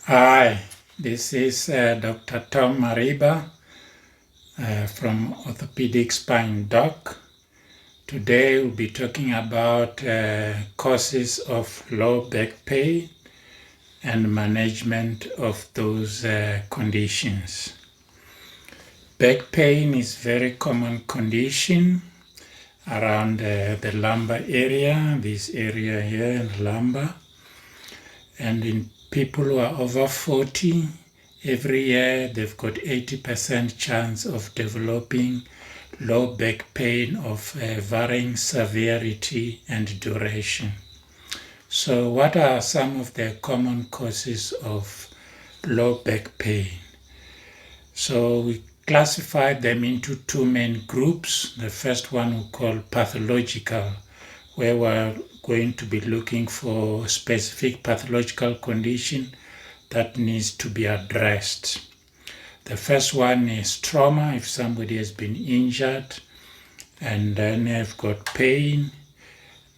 Hi, this is Dr. Tom Mariba from OrthopaedicSpineDoc. Today we'll be talking about causes of low back pain and management of those conditions. Back pain is a very common condition around the lumbar area, this area here in the lumbar, and in people who are over 40, every year they've got 80% chance of developing low back pain of varying severity and duration. So what are some of the common causes of low back pain? So we classify them into two main groups. The first one we call pathological, where we're going to be looking for specific pathological condition that needs to be addressed. The first one is trauma. If somebody has been injured and then they've got pain,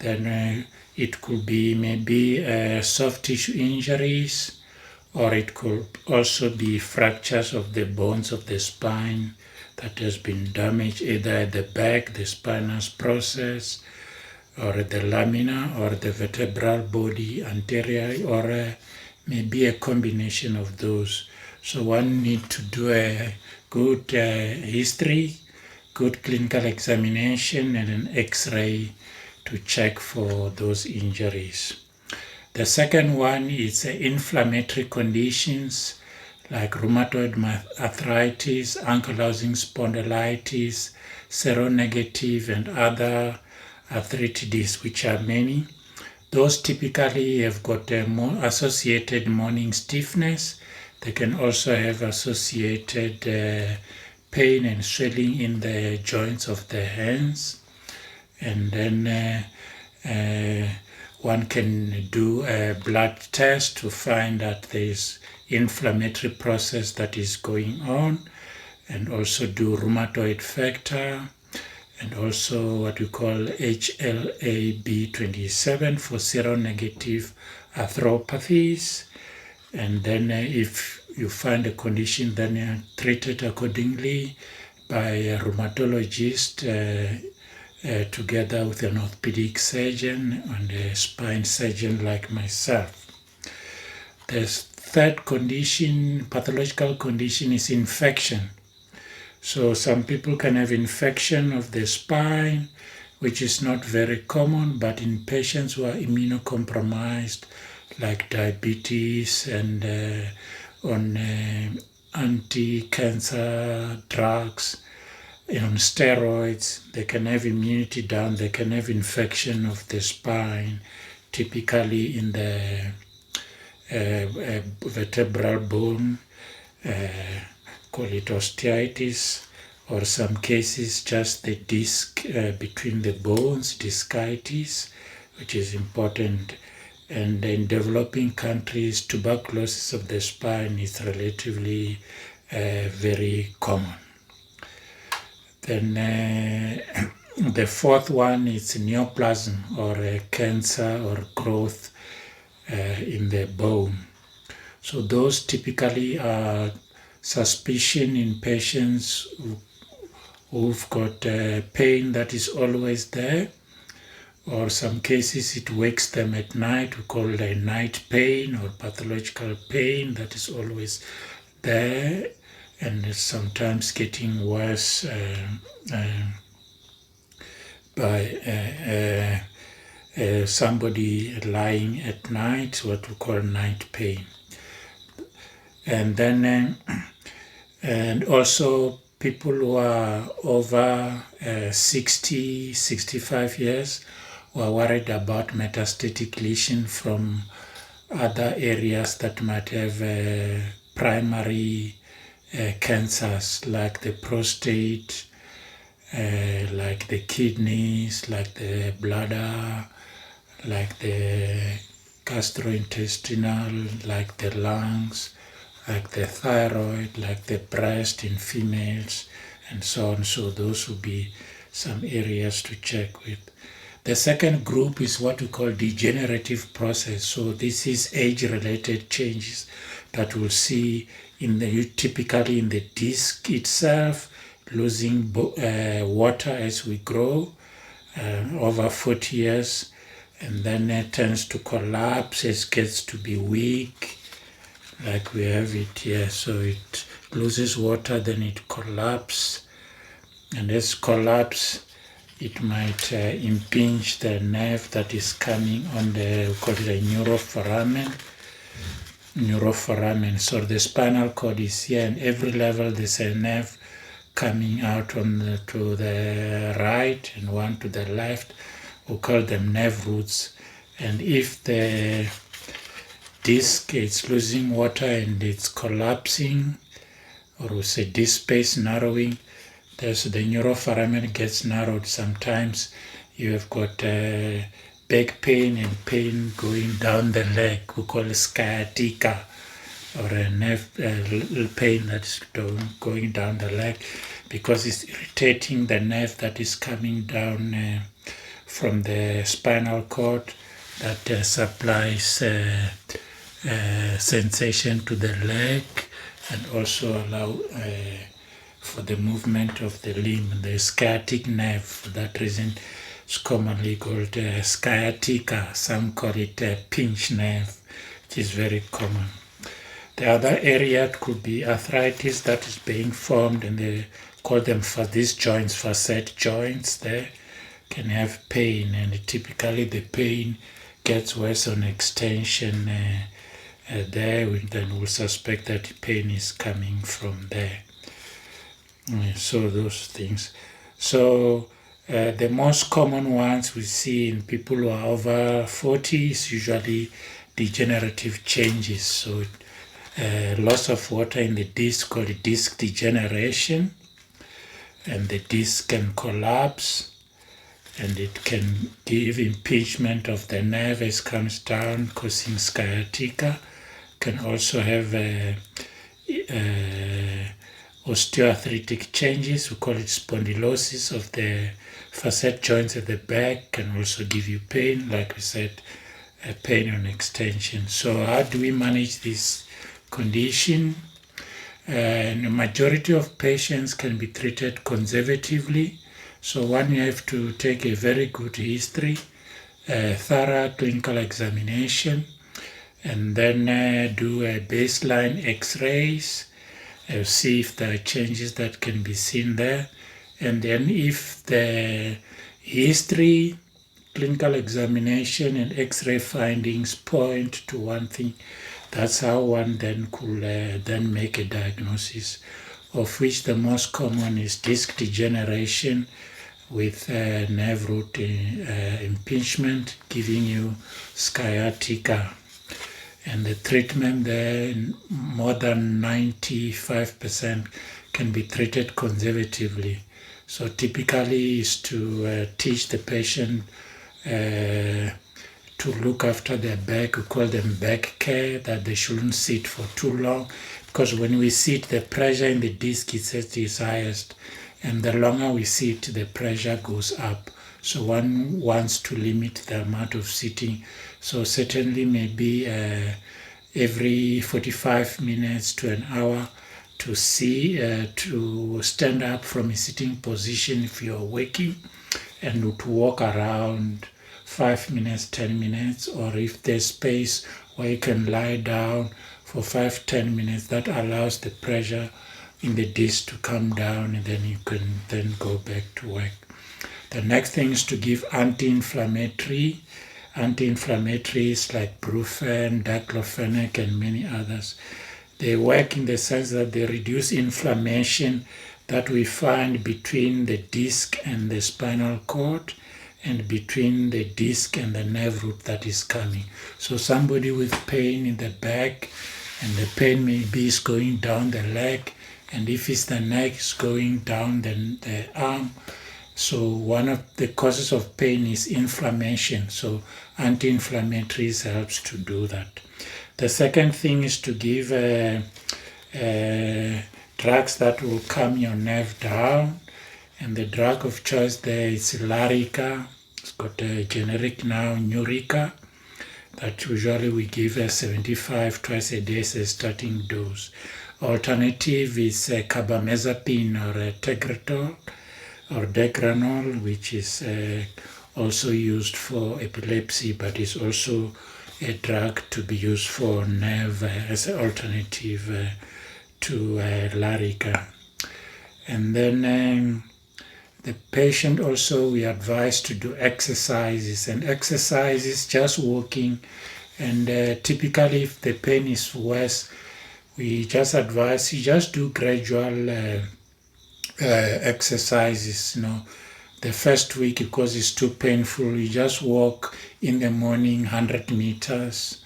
then it could be maybe soft tissue injuries, or it could also be fractures of the bones of the spine that has been damaged either at the back, the spinal process, or the lamina, or the vertebral body anterior, or maybe a combination of those. So one need to do a good history, good clinical examination, and an X-ray to check for those injuries. The second one is inflammatory conditions like rheumatoid arthritis, ankylosing spondylitis, seronegative, and other arthritis, which are many. Those typically have got a more associated morning stiffness. They can also have associated pain and swelling in the joints of the hands. And then one can do a blood test to find that there is inflammatory process that is going on, and also do rheumatoid factor, and also what we call HLA-B27 for seronegative arthropathies. And then if you find a condition, then you treat it accordingly by a rheumatologist together with an orthopedic surgeon and a spine surgeon like myself. The third condition, pathological condition, is infection. So some people can have infection of the spine, which is not very common, but in patients who are immunocompromised, like diabetes and on anti-cancer drugs, on steroids, they can have immunity down, they can have infection of the spine, typically in the vertebral bone, call it osteitis, or some cases just the disc between the bones, discitis, which is important. And in developing countries, tuberculosis of the spine is relatively very common. Then the fourth one is neoplasm, or a cancer or growth in the bone. So those typically are suspicion in patients who've got pain that is always there, or some cases it wakes them at night. We call it a night pain or pathological pain that is always there, and it's sometimes getting worse by somebody lying at night, what we call night pain. And then and also people who are over 60, 65 years, who are worried about metastatic lesion from other areas that might have primary cancers, like the prostate, like the kidneys, like the bladder, like the gastrointestinal, like the lungs, like the thyroid, like the breast in females, and so on. So those would be some areas to check with. The second group is what we call degenerative process. So this is age-related changes. that we'll see typically in the disc itself, losing water as we grow over 40 years, and then it tends to collapse. It gets to be weak, like we have it here. So it loses water, then it collapses, and as collapse, it might impinge the nerve that is coming on the, we call it a neuroforamen. So the spinal cord is here, and every level there's a nerve coming out to the right and one to the left. We call them nerve roots. And if the disc is losing water and it's collapsing, or we say disc space narrowing, there's the neuroforamen gets narrowed. Sometimes you have got back pain and pain going down the leg. We call it sciatica, or a nerve pain that is going down the leg, because it's irritating the nerve that is coming down from the spinal cord that supplies sensation to the leg, and also allow for the movement of the limb. The sciatic nerve, for that reason, is commonly called sciatica. Some call it a pinch nerve, which is very common. The other area could be arthritis that is being formed, and they call them for these joints, facet joints. There can have pain, and typically the pain gets worse on extension. There, then we'll suspect that pain is coming from there. So those things. So the most common ones we see in people who are over 40 is usually degenerative changes. So loss of water in the disc, called disc degeneration, and the disc can collapse, and it can give impingement of the nerve as it comes down, causing sciatica. Can also have osteoarthritic changes. We call it spondylosis of the facet joints at the back. Can also give you pain, like we said, pain on extension. So how do we manage this condition? And the majority of patients can be treated conservatively. So one, you have to take a very good history, thorough clinical examination, and then do a baseline x-rays, see if there are changes that can be seen there. And then if the history, clinical examination, and x-ray findings point to one thing, that's how one then could then make a diagnosis, of which the most common is disc degeneration with nerve root impingement, giving you sciatica. And the treatment there, more than 95% can be treated conservatively. So typically is to teach the patient to look after their back. We call them back care, that they shouldn't sit for too long, because when we sit, the pressure in the disc is at its highest, and the longer we sit, the pressure goes up. So one wants to limit the amount of sitting. So certainly maybe every 45 minutes to an hour to stand up from a sitting position if you're waking, and to walk around 5 minutes, 10 minutes, or if there's space where you can lie down for 5-10 minutes, that allows the pressure in the disc to come down, and then you can then go back to work. The next thing is to give anti-inflammatory. Anti-inflammatories like Brufen, diclofenac, and many others. They work in the sense that they reduce inflammation that we find between the disc and the spinal cord, and between the disc and the nerve root that is coming. So somebody with pain in the back, and the pain maybe is going down the leg, and if it's the neck, it's going down the arm. So one of the causes of pain is inflammation. So anti-inflammatories helps to do that. The second thing is to give drugs that will calm your nerve down. And the drug of choice there is Lyrica. It's got a generic now, Nurica. that usually we give 75 twice a day as a starting dose. Alternative is carbamazepine or Tegretol or Degranol, which is also used for epilepsy, but is also a drug to be used for nerve as an alternative to Lyrica. And then the patient also, we advise to do exercises, and exercises just walking. And typically, if the pain is worse, we just advise you just do gradual exercises. The first week, because it's too painful, you just walk in the morning 100 meters,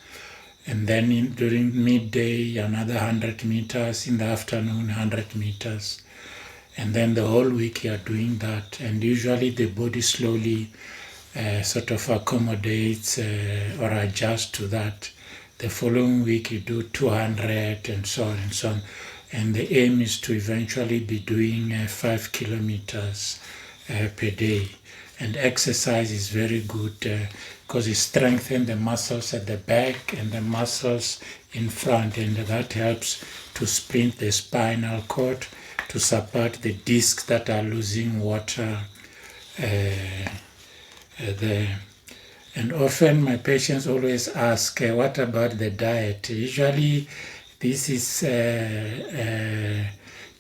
and then during midday another 100 meters, in the afternoon 100 meters. And then the whole week you are doing that, and usually the body slowly sort of accommodates or adjusts to that. The following week you do 200 and so on and so on. And the aim is to eventually be doing 5 kilometers per day. And exercise is very good because it strengthens the muscles at the back and the muscles in front, and that helps to sprint the spinal cord, to support the discs that are losing water there. And often my patients always ask, what about the diet? Usually this is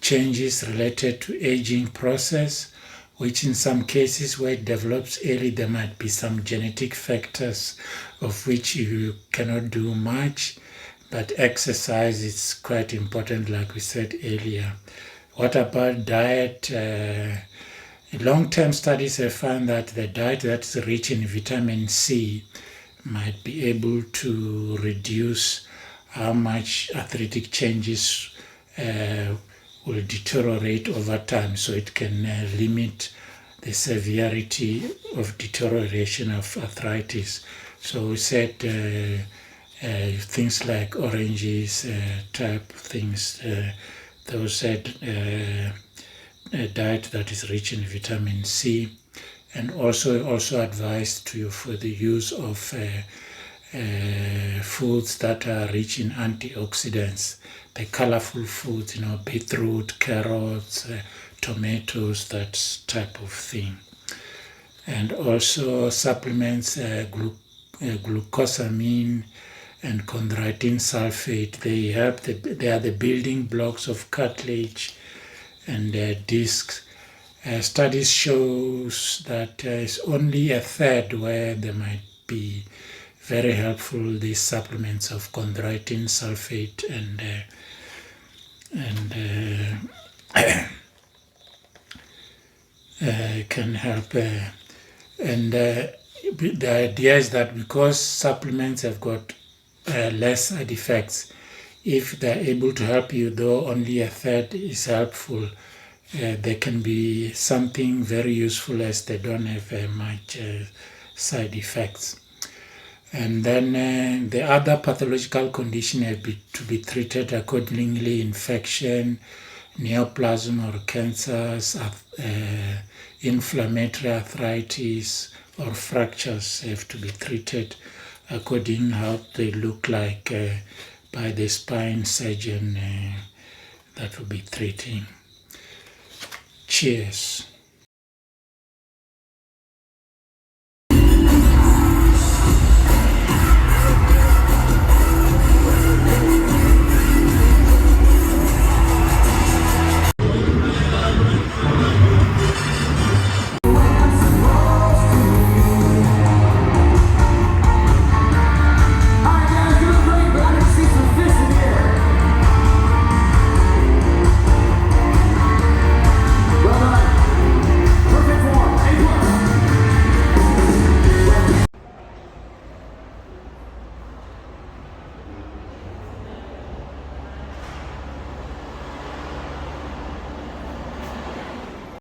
changes related to aging process, which in some cases where it develops early, there might be some genetic factors of which you cannot do much, but exercise is quite important, like we said earlier. What about diet? Long-term studies have found that the diet that's rich in vitamin C might be able to reduce how much arthritic changes will deteriorate over time, so it can limit the severity of deterioration of arthritis. So we said things like oranges, type things, those said a diet that is rich in vitamin C, and also advised to you for the use of foods that are rich in antioxidants, the colorful foods, beetroot, carrots, tomatoes, that type of thing. And also supplements, glucosamine and chondroitin sulfate. They are the building blocks of cartilage and discs. Studies shows that it's only a third where there might be very helpful, these supplements of chondroitin sulfate can help. The idea is that because supplements have got less side effects, if they're able to help you, though only a third is helpful, they can be something very useful as they don't have much side effects. And then the other pathological condition have to be treated accordingly: infection, neoplasm or cancers, inflammatory arthritis or fractures have to be treated according how they look like by the spine surgeon that will be treating. Cheers.